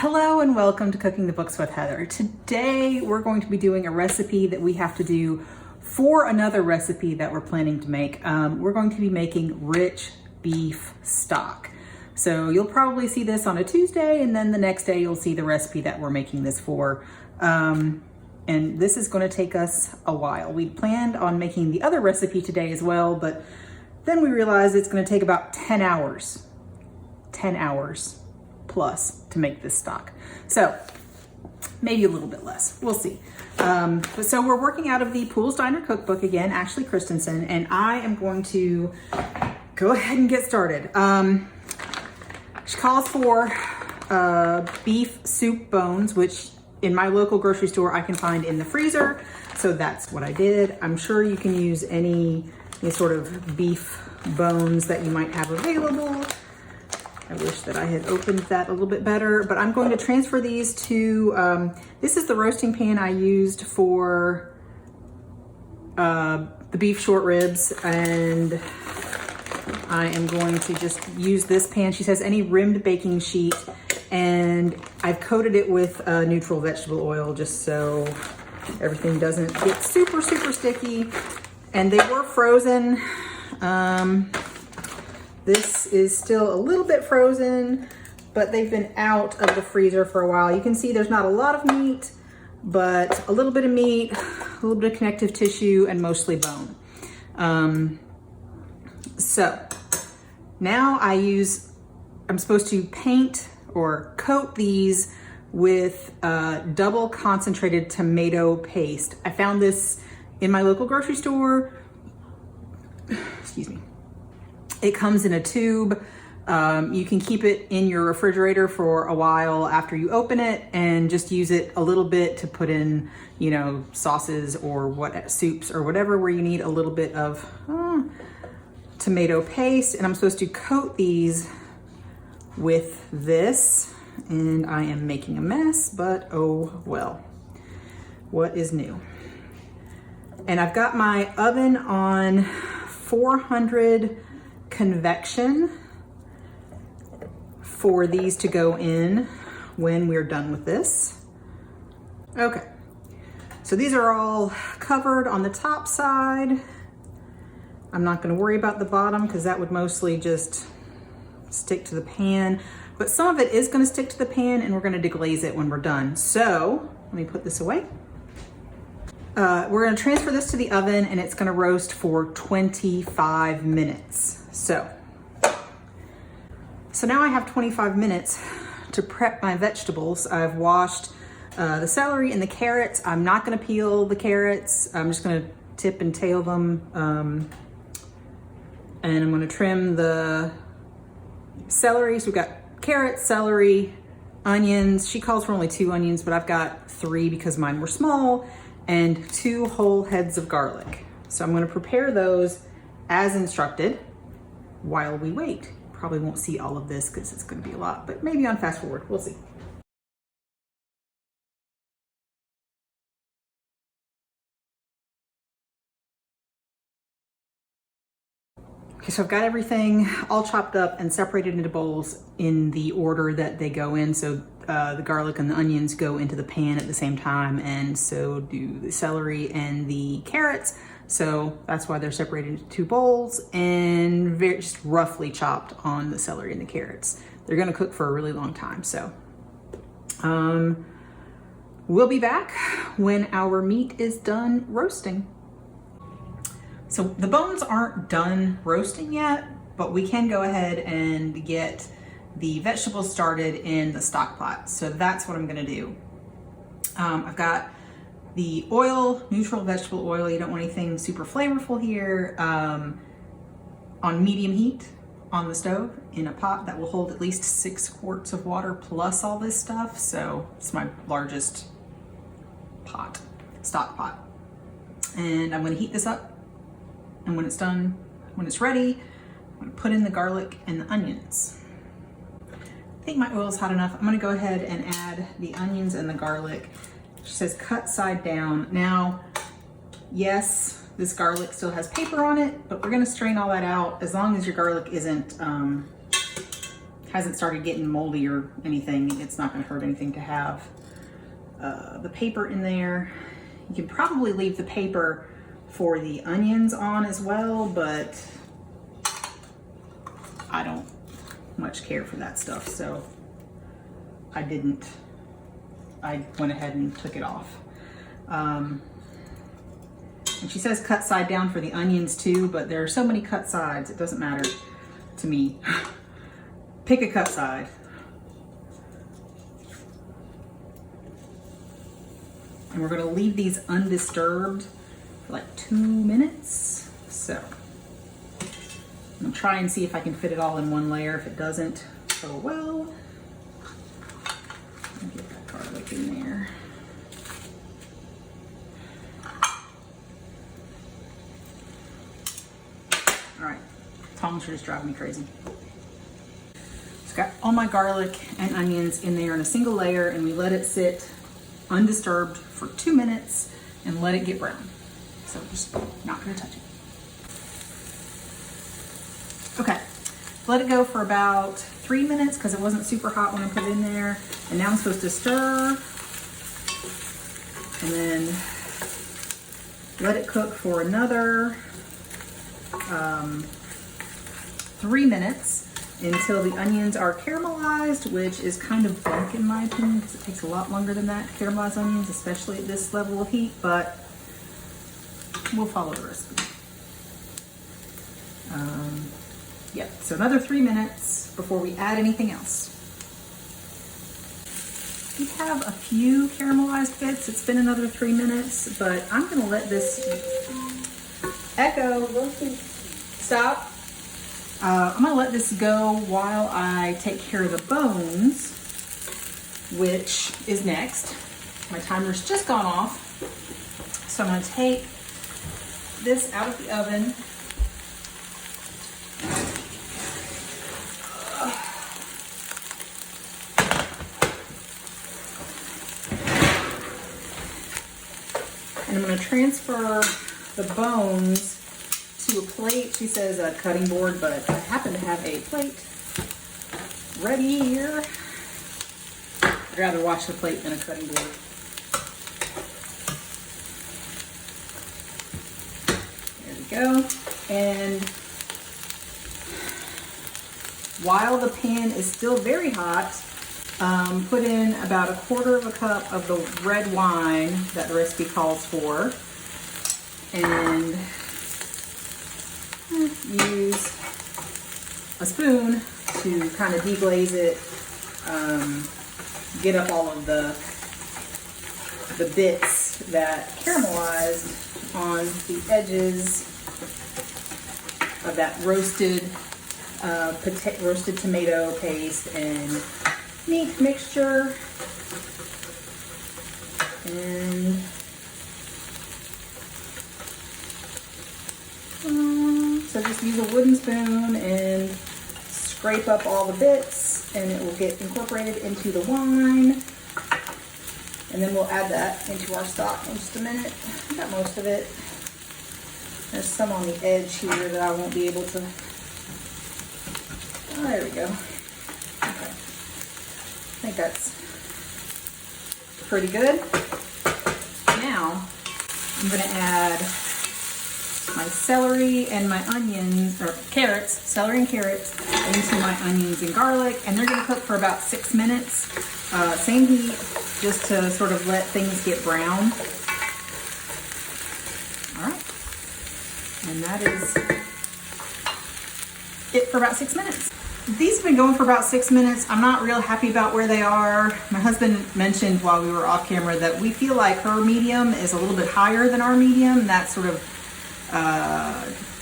Hello and welcome to Cooking the Books with Heather. Today we're going to be doing a recipe that we have to do for another recipe that we're planning to make. We're going to be making rich beef stock. So you'll probably see this on a Tuesday, and then the next day you'll see the recipe that we're making this for. And this is going to take us a while. We planned on making the other recipe today as well, but then we realized it's going to take about 10 hours. 10 hours plus to make this stock. So maybe a little bit less, we'll see. So we're working out of the Poole's Diner Cookbook again, Ashley Christensen, and I am going to go ahead and get started. She calls for beef soup bones, which in my local grocery store I can find in the freezer. So that's what I did. I'm sure you can use any sort of beef bones that you might have available. I wish that I had opened that a little bit better, but I'm going to transfer these to, this is the roasting pan I used for the beef short ribs, and I am going to just use this pan. She says any rimmed baking sheet, and I've coated it with neutral vegetable oil just so everything doesn't get super sticky. And they were frozen. This is still a little bit frozen, but they've been out of the freezer for a while. You can see there's not a lot of meat, but a little bit of meat, a little bit of connective tissue, and mostly bone. So now I'm supposed to paint or coat these with double concentrated tomato paste. I found this in my local grocery store. Excuse me. It comes in a tube. You can keep it in your refrigerator for a while after you open it, and just use it a little bit to put in, sauces or soups or whatever, where you need a little bit of tomato paste. And I'm supposed to coat these with this, and I am making a mess, but oh well. What is new? And I've got my oven on 400 convection for these to go in when we're done with this. Okay, so these are all covered on the top side. I'm not going to worry about the bottom because that would mostly just stick to the pan, but some of it is going to stick to the pan, and we're going to deglaze it when we're done. So let me put this away. We're going to transfer this to the oven, and it's going to roast for 25 minutes. So now I have 25 minutes to prep my vegetables. I've washed the celery and the carrots. I'm not going to peel the carrots. I'm just going to tip and tail them. And I'm going to trim the celery. So we've got carrots, celery, onions. She calls for only 2 onions, but I've got 3 because mine were small, and 2 whole heads of garlic. So I'm going to prepare those as instructed while we wait. Probably won't see all of this because it's going to be a lot, but maybe on fast forward, we'll see. Okay, so I've got everything all chopped up and separated into bowls in the order that they go in. So the garlic and the onions go into the pan at the same time, and so do the celery and the carrots. So that's why they're separated into 2 bowls, and just roughly chopped on the celery and the carrots. They're gonna cook for a really long time. So we'll be back when our meat is done roasting. So the bones aren't done roasting yet, but we can go ahead and get the vegetables started in the stock pot. So that's what I'm gonna do. I've got the oil, neutral vegetable oil. You don't want anything super flavorful here. On medium heat on the stove in a pot that will hold at least 6 quarts of water plus all this stuff. So it's my largest pot, stock pot. And I'm gonna heat this up. And when it's done, when it's ready, I'm gonna put in the garlic and the onions. I think my oil's hot enough. I'm gonna go ahead and add the onions and the garlic. She says cut side down. Now, yes, this garlic still has paper on it, but we're gonna strain all that out as long as your garlic isn't hasn't started getting moldy or anything, it's not going to hurt anything to have the paper in there. You can probably leave the paper for the onions on as well, but I don't much care for that stuff, so I didn't. I went ahead and took it off. And she says cut side down for the onions too, but there are so many cut sides, it doesn't matter to me. Pick a cut side. And we're gonna leave these undisturbed for like 2 minutes. So I'm gonna try and see if I can fit it all in one layer. If it doesn't, oh well. Get that garlic in there. All right, tongs are just driving me crazy. It's got all my garlic and onions in there in a single layer, and we let it sit undisturbed for 2 minutes and let it get brown. So just not gonna touch it. Okay, let it go for about 3 minutes because it wasn't super hot when I put it in there. And now I'm supposed to stir and then let it cook for another 3 minutes until the onions are caramelized, which is kind of bunk in my opinion because it takes a lot longer than that to caramelize onions, especially at this level of heat, but we'll follow the recipe. Yeah, so another 3 minutes before we add anything else. We have a few caramelized bits. It's been another 3 minutes, but I'm gonna let this Echo, stop. I'm gonna let this go while I take care of the bones, which is next. My timer's just gone off. So I'm gonna take this out of the oven. And I'm gonna transfer the bones to a plate. She says a cutting board, but I happen to have a plate ready here. I'd rather wash the plate than a cutting board. There we go. And while the pan is still very hot, put in about 1/4 cup of the red wine that the recipe calls for, and use a spoon to kind of deglaze it, get up all of the bits that caramelized on the edges of that roasted tomato paste and meat mixture. And so just use a wooden spoon and scrape up all the bits, and it will get incorporated into the wine. And then we'll add that into our stock in just a minute. I got most of it. There's some on the edge here that I won't be able to. Oh, there we go. Okay. I think that's pretty good. Now I'm going to add my celery and my onions, or carrots, celery and carrots, into my onions and garlic, and they're going to cook for about 6 minutes. Same heat, just to sort of let things get brown. All right, and that is it for about 6 minutes. These have been going for about 6 minutes. I'm not real happy about where they are. My husband mentioned while we were off camera that we feel like her medium is a little bit higher than our medium. That's sort of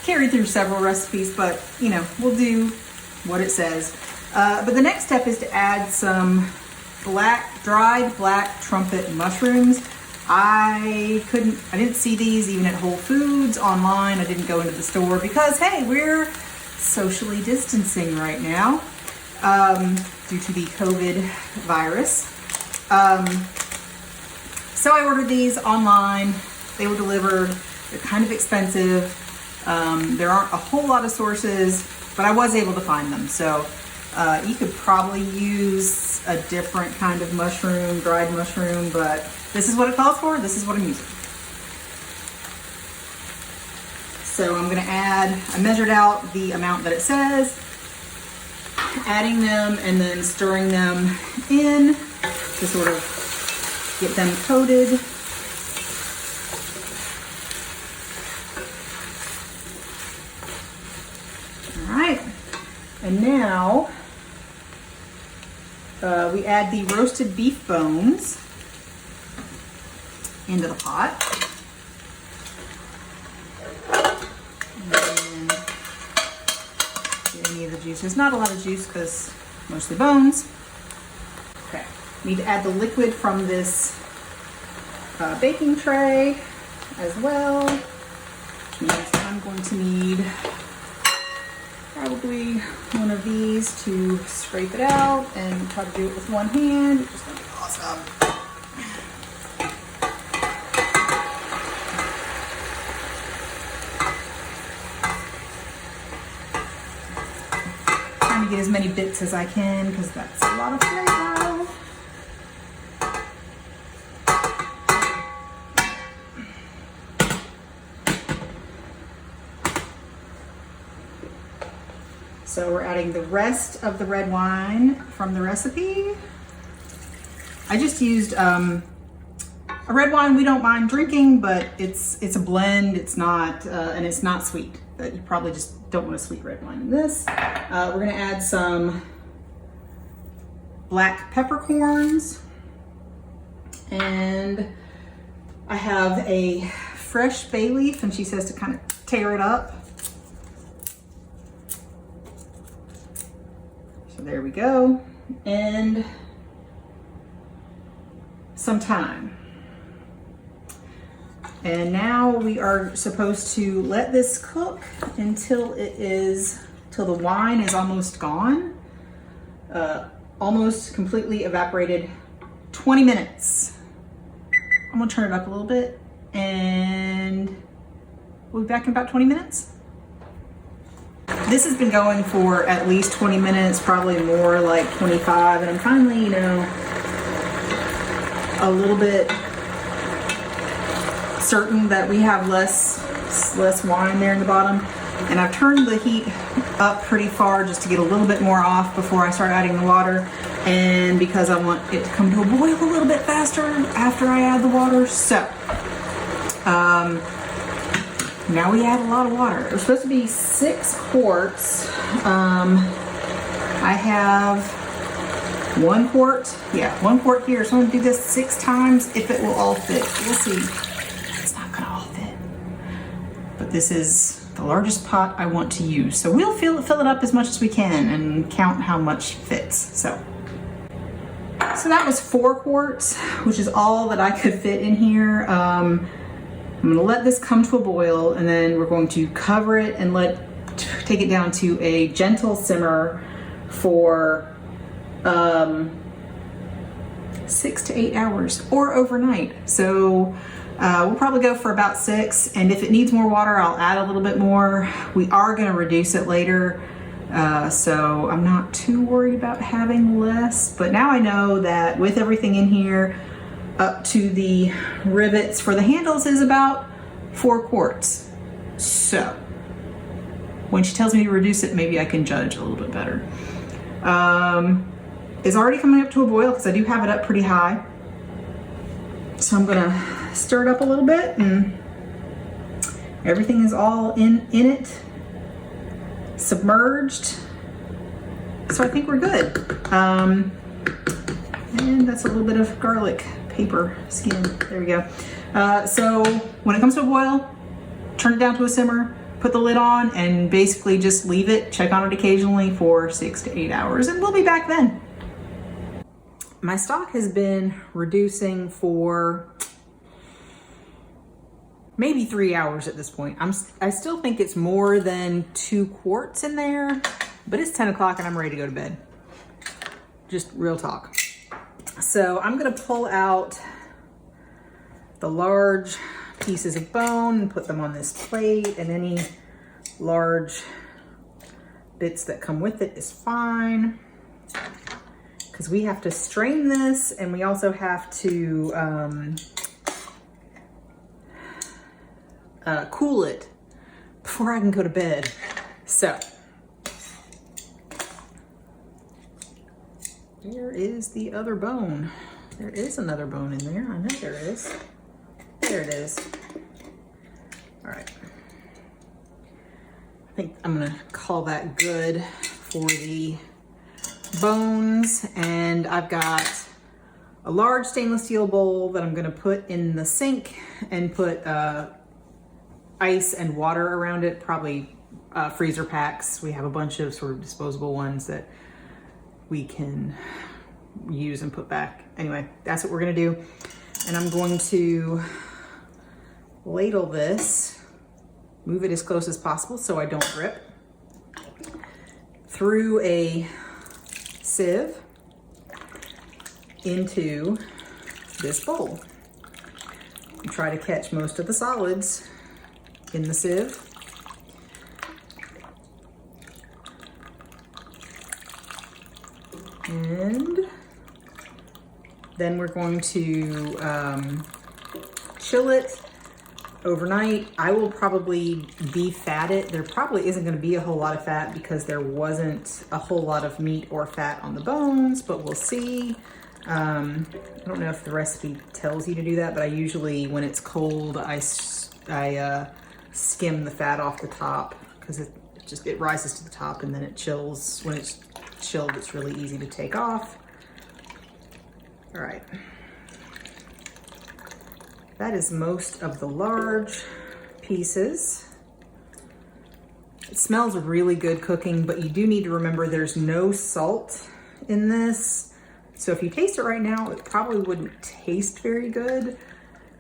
carried through several recipes, but you know, we'll do what it says. But the next step is to add some dried black trumpet mushrooms. I didn't see these even at Whole Foods, online. I didn't go into the store because, hey, we're socially distancing right now due to the COVID virus. So I ordered these online. They were delivered. They're kind of expensive. There aren't a whole lot of sources, but I was able to find them. So You could probably use a different kind of mushroom, dried mushroom, but this is what it calls for. This is what I'm using. So I'm gonna add, I measured out the amount that it says, adding them and then stirring them in to sort of get them coated. All right, and now we add the roasted beef bones into the pot. And then get any of the juice. There's not a lot of juice because mostly bones. Okay, need to add the liquid from this baking tray as well, which means I'm going to need probably one of these to scrape it out and try to do it with one hand, which is going to be awesome. Trying to get as many bits as I can because that's a lot of flavor. So we're adding the rest of the red wine from the recipe. I just used a red wine we don't mind drinking, but it's a blend. It's not, and it's not sweet. You probably just don't want a sweet red wine in this. We're gonna add some black peppercorns, and I have a fresh bay leaf, and she says to kind of tear it up. So there we go, and some thyme. And now we are supposed to let this cook until till the wine is almost gone, almost completely evaporated. 20 minutes. I'm gonna turn it up a little bit, and we'll be back in about 20 minutes. This has been going for at least 20 minutes, probably more, like 25, and I'm finally, you know, a little bit certain that we have less wine there in the bottom. And I've turned the heat up pretty far just to get a little bit more off before I start adding the water, and because I want it to come to a boil a little bit faster after I add the water. So now we add a lot of water. It was supposed to be 6 quarts. I have 1 quart. Yeah, 1 quart here. So I'm gonna do this 6 times if it will all fit. We'll see. It's not gonna all fit. But this is the largest pot I want to use. So we'll fill it up as much as we can and count how much fits. So that was 4 quarts, which is all that I could fit in here. I'm gonna let this come to a boil, and then we're going to cover it and take it down to a gentle simmer for 6 to 8 hours or overnight. So we'll probably go for about 6, and if it needs more water, I'll add a little bit more. We are gonna reduce it later, so I'm not too worried about having less, but now I know that with everything in here, up to the rivets for the handles is about 4 quarts. So when she tells me to reduce it, maybe I can judge a little bit better. It's already coming up to a boil because I do have it up pretty high. So I'm gonna stir it up a little bit, and everything is all in it, submerged. So I think we're good. And that's a little bit of garlic paper skin. There we go. So when it comes to a boil, turn it down to a simmer, put the lid on, and basically just leave it, check on it occasionally for 6 to 8 hours, and we'll be back then. My stock has been reducing for maybe 3 hours at this point. I still think it's more than 2 quarts in there, but it's 10 o'clock and I'm ready to go to bed. Just real talk. So I'm gonna pull out the large pieces of bone and put them on this plate, and any large bits that come with it is fine. because we have to strain this and we also have to cool it before I can go to bed. So where is the other bone? There is another bone in there. I know there is. There it is. All right. I think I'm gonna call that good for the bones. And I've got a large stainless steel bowl that I'm gonna put in the sink and put ice and water around it, probably freezer packs. We have a bunch of sort of disposable ones that we can use and put back. Anyway, that's what we're gonna do. And I'm going to ladle this, move it as close as possible so I don't drip, through a sieve into this bowl. And try to catch most of the solids in the sieve. And then we're going to chill it overnight. I will probably de-fat it. There probably isn't going to be a whole lot of fat because there wasn't a whole lot of meat or fat on the bones, but we'll see. I don't know if the recipe tells you to do that, but I usually, when it's cold, I skim the fat off the top because it rises to the top and then it chills. When it's chilled, it's really easy to take off. All right. That is most of the large pieces. It smells really good cooking, but you do need to remember there's no salt in this. So if you taste it right now, it probably wouldn't taste very good.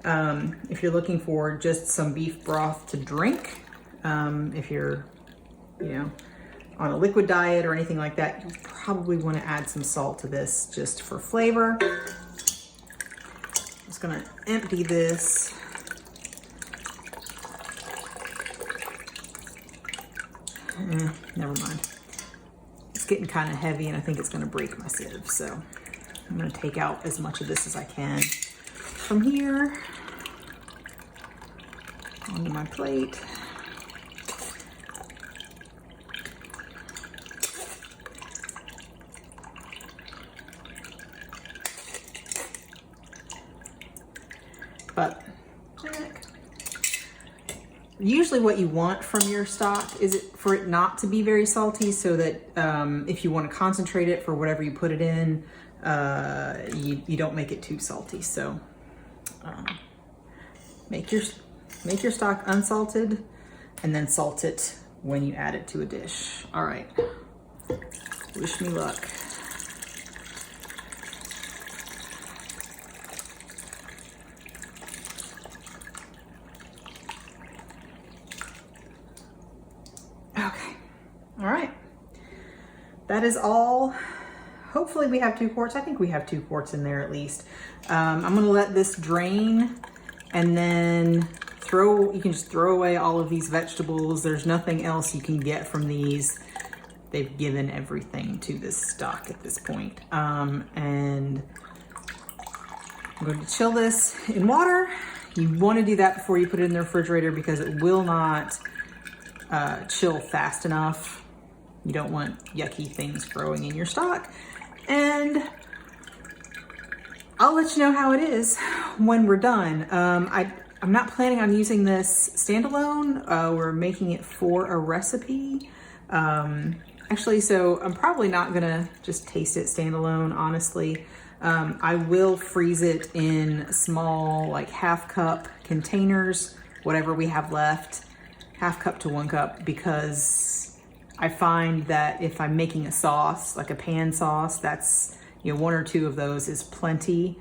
If you're looking for just some beef broth to drink, if you're, on a liquid diet or anything like that, you probably want to add some salt to this just for flavor. I'm just gonna empty this. Never mind. It's getting kind of heavy and I think it's gonna break my sieve. So I'm gonna take out as much of this as I can from here onto my plate. But usually what you want from your stock is for it not to be very salty, so that if you want to concentrate it for whatever you put it in, you don't make it too salty. So make your stock unsalted and then salt it when you add it to a dish. All right, wish me luck. That is all. Hopefully we have 2 quarts. I think we have 2 quarts in there at least. I'm gonna let this drain and then you can just throw away all of these vegetables. There's nothing else you can get from these. They've given everything to this stock at this point. And I'm going to chill this in water. You wanna do that before you put it in the refrigerator because it will not chill fast enough. You don't want yucky things growing in your stock. And I'll let you know how it is when we're done. I'm not planning on using this standalone. We're making it for a recipe. Actually, so I'm probably not gonna just taste it standalone, honestly. I will freeze it in small, like 1/2 cup containers, whatever we have left, 1/2 cup to 1 cup, because I find that if I'm making a sauce, like a pan sauce, that's, 1 or 2 of those is plenty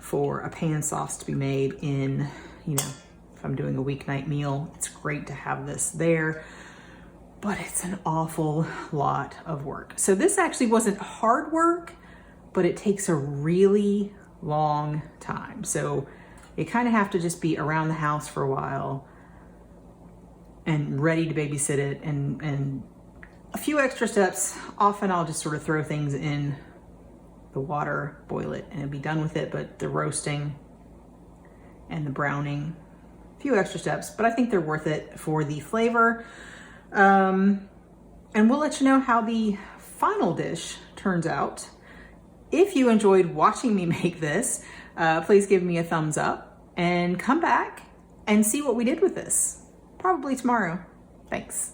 for a pan sauce to be made in, if I'm doing a weeknight meal. It's great to have this there, but it's an awful lot of work. So this actually wasn't hard work, but it takes a really long time. So you kind of have to just be around the house for a while and ready to babysit it and a few extra steps. Often I'll just sort of throw things in the water, boil it, and be done with it. But the roasting and the browning, a few extra steps, but I think they're worth it for the flavor. And we'll let you know how the final dish turns out. If you enjoyed watching me make this, please give me a thumbs up and come back and see what we did with this. Probably tomorrow. Thanks.